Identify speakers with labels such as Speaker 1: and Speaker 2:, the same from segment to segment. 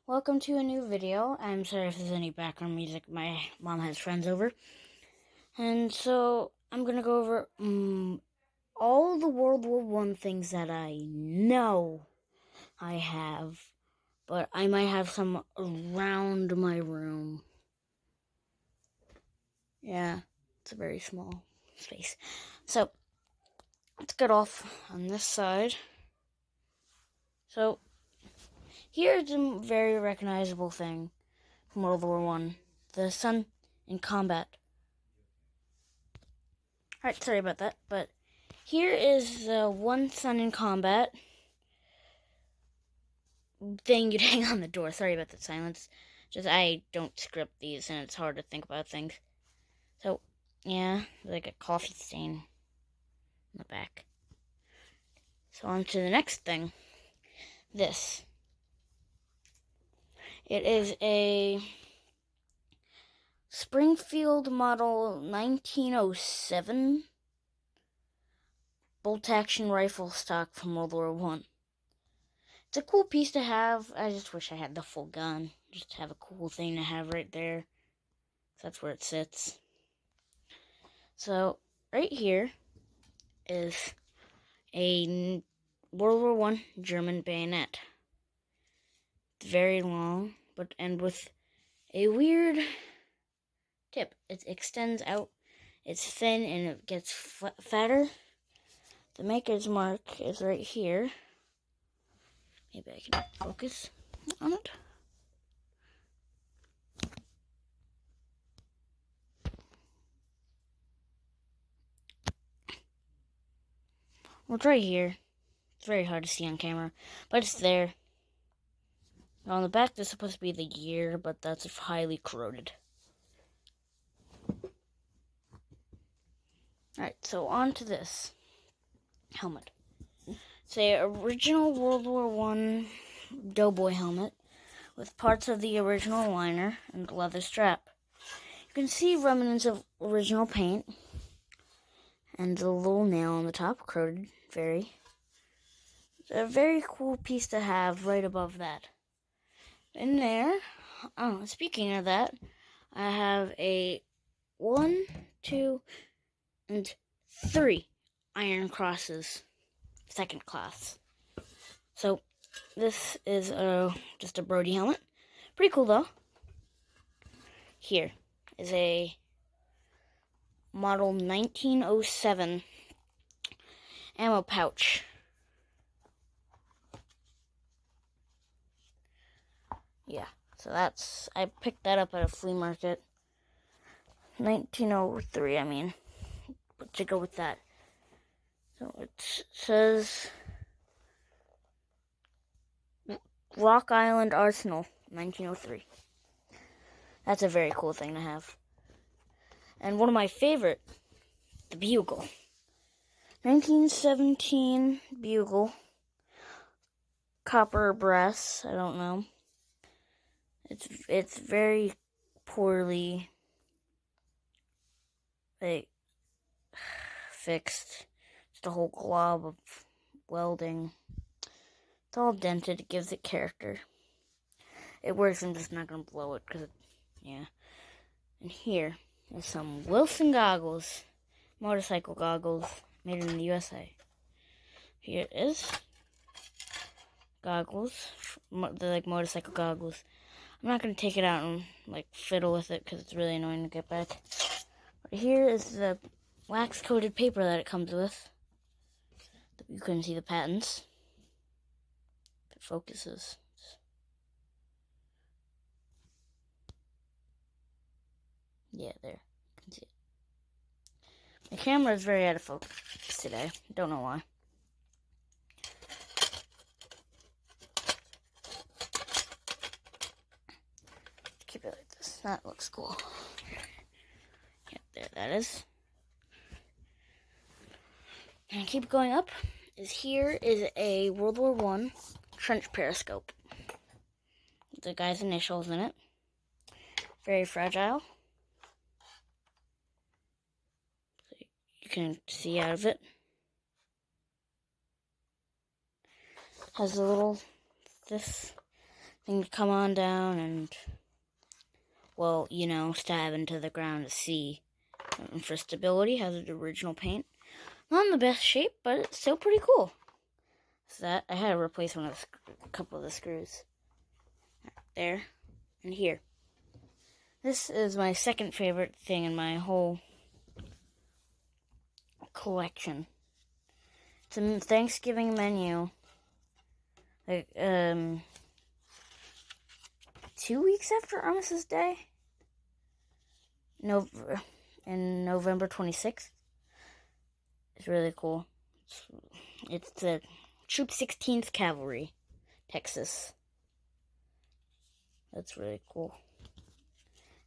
Speaker 1: welcome to a new video. I'm sorry if there's any background music. My mom has friends over. And so I'm going to go over all the World War One things that I know I have. But I might have some around my room. Yeah, it's a very small space. So, let's get off on this side. So, here's a very recognizable thing from World War One: the sun in combat. Alright, sorry about that, but here is the one sun in combat thing you'd hang on the door. Sorry about the silence. Just, I don't script these, and it's hard to think about things. So, yeah, like a coffee stain on the back. So, on to the next thing. This. It is a Springfield model 1907 bolt-action rifle stock from World War One. It's a cool piece to have. I just wish I had the full gun. Just have a cool thing to have right there. That's where it sits. So, right here is a World War One German bayonet. It's very long, and with a weird tip. It extends out. It's thin and it gets fatter. The maker's mark is right here. Maybe I can focus on it. Well, it's right here. It's very hard to see on camera, but it's there. On the back, there's supposed to be the year, but that's highly corroded. Alright, so on to this helmet. It's a original World War One Doughboy helmet with parts of the original liner and leather strap. You can see remnants of original paint and the little nail on the top, corroded very. It's a very cool piece to have right above that. In there, speaking of that, I have a 1, 2, and 3 iron crosses, second class. So, this is just a Brody helmet. Pretty cool, though. Here is a model 1907 ammo pouch. Yeah, so I picked that up at a flea market. 1903, I mean. But to go with that. So it says Rock Island Arsenal, 1903. That's a very cool thing to have. And one of my favorite, the bugle. 1917 bugle. Copper or brass, I don't know. It's very poorly fixed. Just a whole glob of welding. It's all dented. It gives it character. It works. I'm just not going to blow it because, yeah. And here is some Wilson goggles. Motorcycle goggles made in the USA. Here it is. Goggles. They're like motorcycle goggles. I'm not going to take it out and fiddle with it because it's really annoying to get back. But here is the wax-coated paper that it comes with. You couldn't see the patents. If it focuses. Yeah, there. You can see it. My camera is very out of focus today. Don't know why. Keep it like this. That looks cool. Yep, there that is. And keep going up. Here is a World War One trench periscope. The guy's initials in it. Very fragile. So you can see out of it. Has a little this things come on down and, well, you know, stab into the ground to see. And for stability, has the original paint. Not in the best shape, but it's still pretty cool. So that, I had to replace a couple of the screws. There and here. This is my second favorite thing in my whole collection. It's a Thanksgiving menu. Like, 2 weeks after Armistice Day? In November 26th. It's really cool. It's the Troop 16th Cavalry, Texas. That's really cool.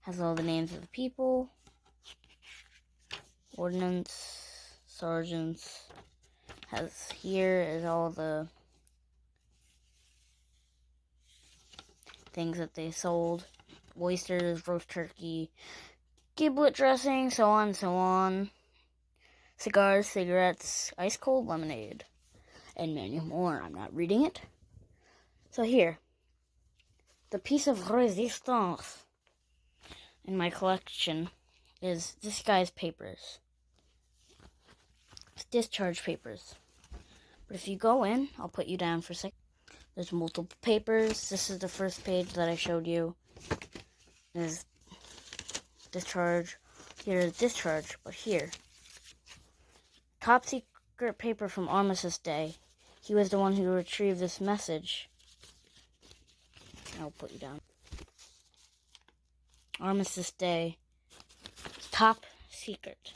Speaker 1: Has all the names of the people, ordnance, sergeants. Here is all the things that they sold. Oysters, roast turkey, giblet dressing, so on and so on. Cigars, cigarettes, ice cold lemonade, and many more. I'm not reading it. So here, the piece of resistance in my collection is this guy's papers. It's discharge papers. But if you go in, I'll put you down for a second. There's multiple papers. This is the first page that I showed you. There's discharge. Here's discharge, but here. Top secret paper from Armistice Day. He was the one who retrieved this message. I'll put you down. Armistice Day. Top secret.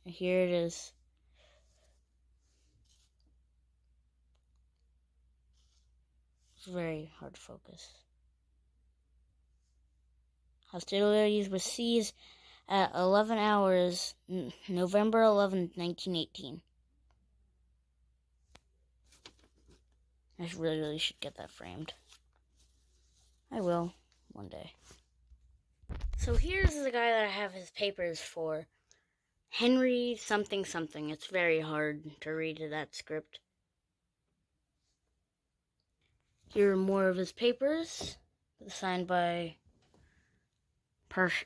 Speaker 1: Here it is. It's very hard to focus. Hostilities were seized at 11 hours, November 11, 1918. I really should get that framed. I will, one day. So here's the guy that I have his papers for. Henry something something. It's very hard to read that script. Here are more of his papers, signed by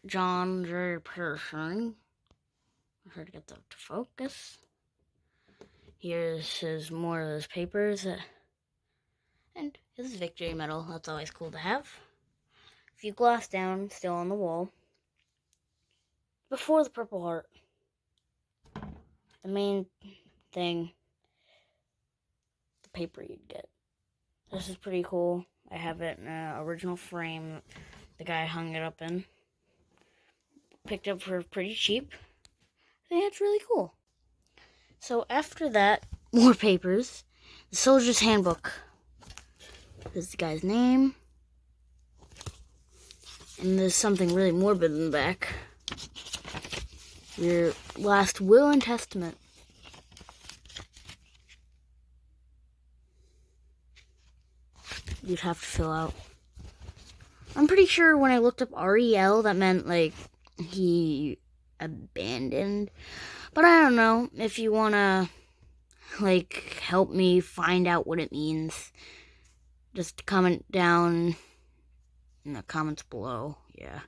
Speaker 1: John J. Pearson. I heard to get that to focus. Here's more of his papers. And his victory medal. That's always cool to have. A few glass down, still on the wall. Before the Purple Heart. The main thing. The paper you'd get. This is pretty cool. I have it in an original frame. The guy hung it up in. Picked up for pretty cheap. I think it's really cool. So after that, more papers. The Soldier's Handbook. This is the guy's name. And there's something really morbid in the back. Your last will and testament. You'd have to fill out. I'm pretty sure when I looked up REL, that meant, like, he abandoned. But I don't know. If you want to, like, help me find out what it means, just comment down in the comments below. Yeah.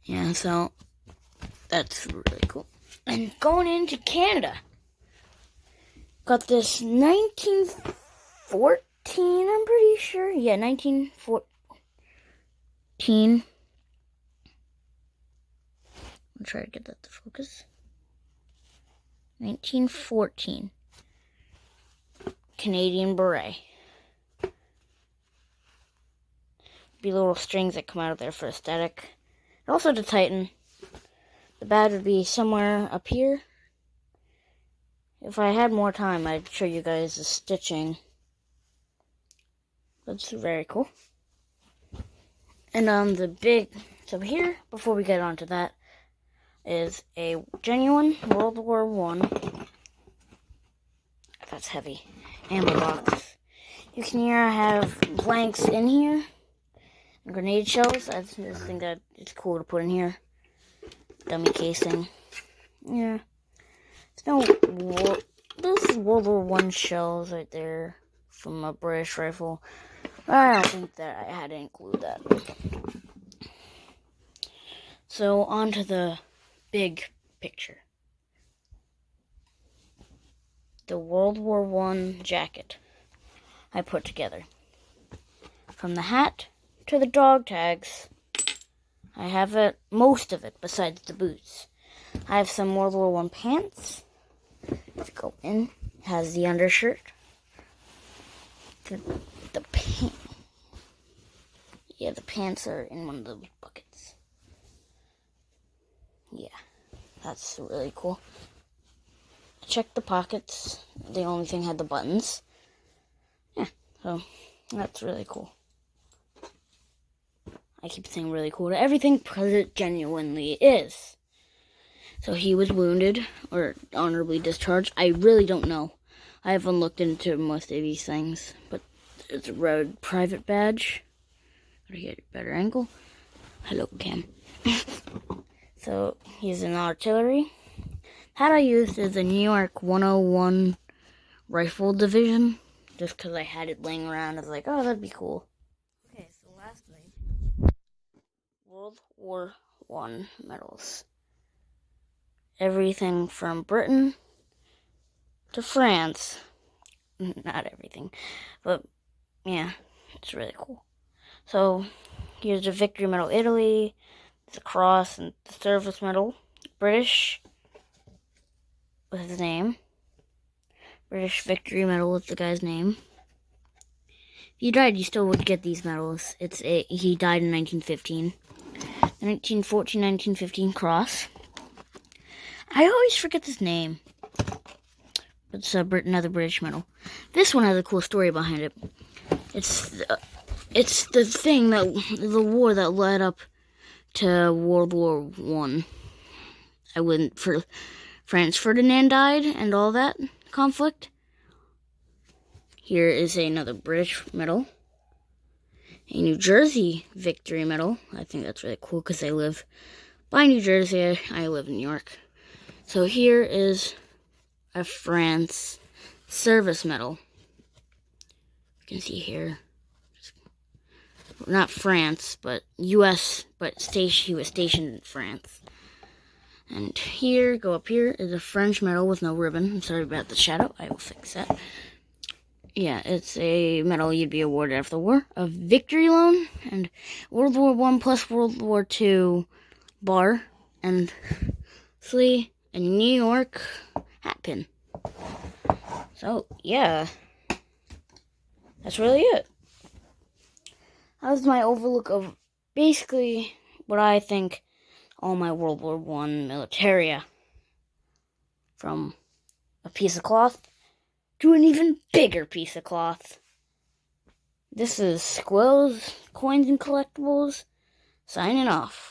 Speaker 1: Yeah, so that's really cool. And going into Canada. Got this 1914, I'm pretty sure. Yeah, 1914. I'll try to get that to focus. 1914. Canadian beret. Be little strings that come out of there for aesthetic. Also to tighten. The badge would be somewhere up here. If I had more time, I'd show you guys the stitching. That's very cool. And so here, before we get on to that, is a genuine World War I. That's heavy. Ammo box. You can hear I have blanks in here. Grenade shells. I just think that it's cool to put in here. Dummy casing. Yeah. This is World War I shells right there. from a British rifle. I don't think that I had to include that. So, on to the big picture. The World War I jacket I put together. From the hat to the dog tags, I have most of it besides the boots. I have some World War I pants to go in. It has the undershirt. The pants. Yeah, the pants are in one of the buckets. Yeah, that's really cool. I checked the pockets. The only thing had the buttons. Yeah, so that's really cool. I keep saying really cool to everything because it genuinely is. So he was wounded or honorably discharged. I really don't know. I haven't looked into most of these things, but there's a red private badge. Gotta get a better angle. Hello, Cam. So he's in artillery. Hat I used is the New York 101 Rifle Division, just because I had it laying around. I was like, oh, that'd be cool. Okay, so lastly, World War I medals. Everything from Britain to France. Not everything, but yeah, it's really cool. So here's the Victory Medal Italy, the cross, and the service medal. British with his name. British Victory Medal with the guy's name. If you died, you still would get these medals. He died in 1915. The 1914-1915 cross. I always forget this name. It's another British medal. This one has a cool story behind it. It's the thing the war that led up to World War I. For Franz Ferdinand died and all that conflict. Here is another British medal. A New Jersey Victory Medal. I think that's really cool because I live by New Jersey. I live in New York. So here is a France Service Medal. You can see here. Not France, but U.S., but he was stationed in France. And here, go up here, is a French medal with no ribbon. I'm sorry about the shadow. I will fix that. Yeah, it's a medal you'd be awarded after the war. A victory loan and World War I plus World War II bar and a New York hat pin. So, yeah. That's really it. That was my overlook of basically what I think all my World War I militaria. From a piece of cloth to an even bigger piece of cloth. This is Squills, Coins and Collectibles, signing off.